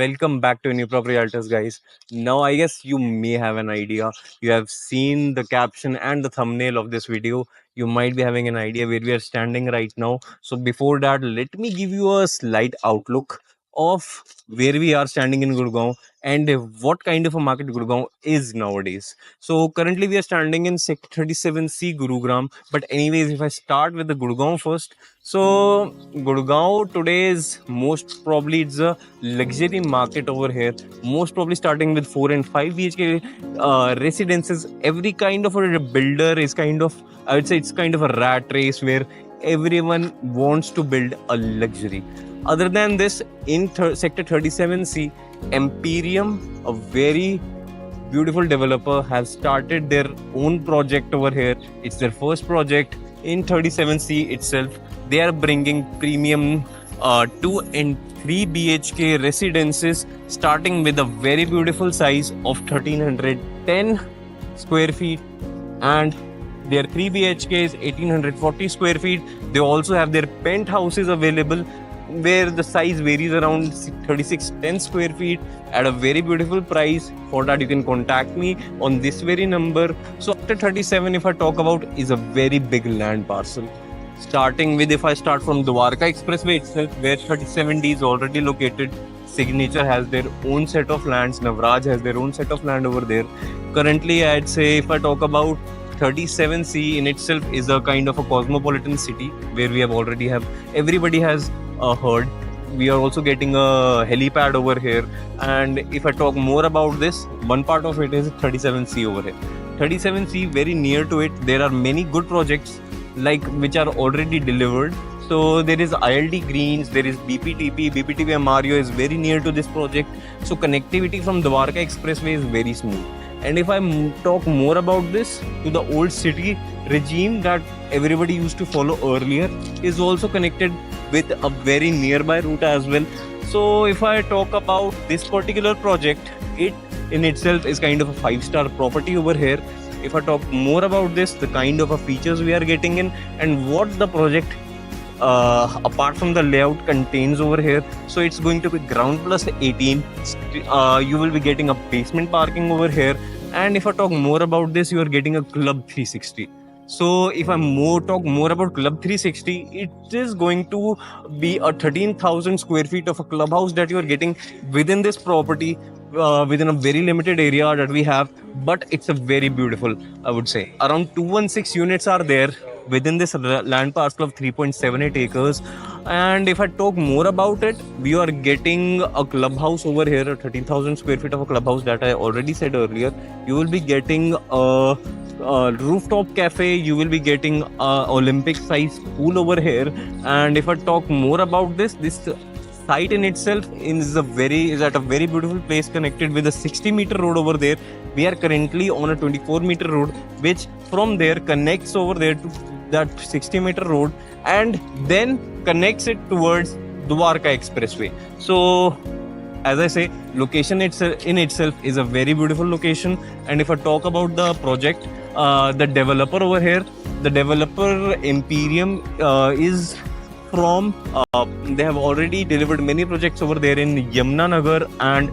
welcome back to New Prop Realtors, guys. Now, I guess you may have an idea. You have seen the caption and the thumbnail of this video. You might be having an idea where we are standing right now. So, before that, let me give you a slight outlook of where we are standing in Gurgaon and what kind of a market Gurgaon is nowadays. So, currently, we are standing in Sector 37C Gurugram. But, anyways, if I start with the Gurgaon first, so Gurgaon today is most probably it's a luxury market over here. Most probably starting with 4 and 5 BHK residences. Every kind of a builder is kind of, I would say, it's kind of a rat race where everyone wants to build a luxury. Other than this, in Sector 37C, Empyrean, a very beautiful developer, has started their own project over here. It's their first project in 37C itself. They are bringing premium 2 and 3 BHK residences starting with a very beautiful size of 1310 square feet, and their 3 BHK is 1840 square feet. They also have their penthouses available where the size varies around 3610 square feet at a very beautiful price. For that, you can contact me on this very number. So after 37, if I talk about, is a very big land parcel. Starting with, if I start from Dwarka Expressway itself, where 37D is already located, Signature has their own set of lands, Navraj has their own set of land over there. Currently, I'd say if I talk about 37C in itself is a kind of a cosmopolitan city where we have already have, everybody has heard. We are also getting a helipad over here. And if I talk more about this, one part of it is 37C over here. 37C, very near to it, there are many good projects like which are already delivered. So there is ILD Greens, there is BPTP Mario is very near to this project. So connectivity from Dwarka Expressway is very smooth. And if I talk more about this, to the old city regime that everybody used to follow earlier is also connected with a very nearby route as well. So if I talk about this particular project, it in itself is kind of a 5-star property over here. If I talk more about this, the kind of features we are getting in and what the project apart from the layout contains over here. So it's going to be ground plus 18. You will be getting a basement parking over here. And if I talk more about this, you are getting a Club 360. So if I talk more about Club 360, it is going to be a 13,000 square feet of a clubhouse that you are getting within this property, within a very limited area that we have. But it's a very beautiful, I would say. Around 216 units are there within this land parcel of 3.78 acres. And if I talk more about it, we are getting a clubhouse over here, a 13,000 square feet of a clubhouse that I already said earlier. You will be getting a rooftop cafe, you will be getting a Olympic size pool over here. And if I talk more about this site in itself is at a very beautiful place connected with a 60-meter road over there. We are currently on a 24-meter road, which from there connects over there to that 60-meter road and then connects it towards Dwarka Expressway. So as I say, location in itself is a very beautiful location. And if I talk about the project, the developer over here, the developer Empyrean is from, they have already delivered many projects over there in Yamunanagar and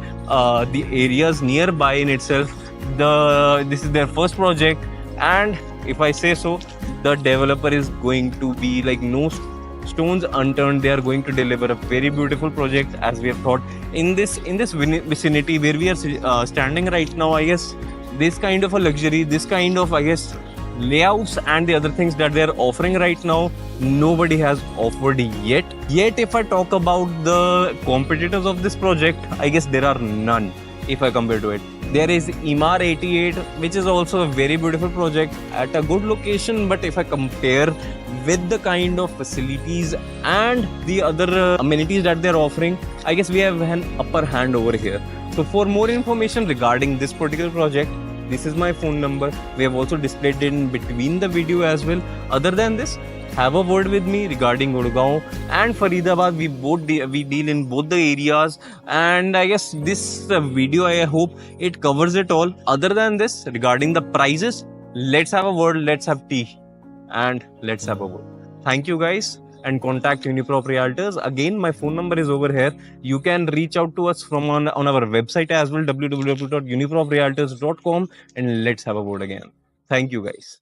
the areas nearby in itself. This is their first project, and if I say so, the developer is going to be like no stones unturned. They are going to deliver a very beautiful project, as we have thought in this vicinity where we are standing right now. I guess this kind of a luxury, this kind of, I guess, layouts and the other things that they are offering right now, nobody has offered yet. If I talk about the competitors of this project, I guess there are none if I compare to it. There is Emaar 88, which is also a very beautiful project at a good location. But if I compare with the kind of facilities and the other amenities that they're offering, I guess we have an upper hand over here. So for more information regarding this particular project, this is my phone number. We have also displayed it in between the video as well. Other than this, have a word with me regarding Gurgaon and Faridabad. We deal in both the areas, and I guess this video, I hope it covers it all. Other than this, regarding the prices, let's have a word, let's have tea, and let's have a word. Thank you guys. and contact Uniprop Realtors. Again, my phone number is over here. You can reach out to us from on our website as well, www.uniproprealtors.com, and let's have a word again. Thank you, guys.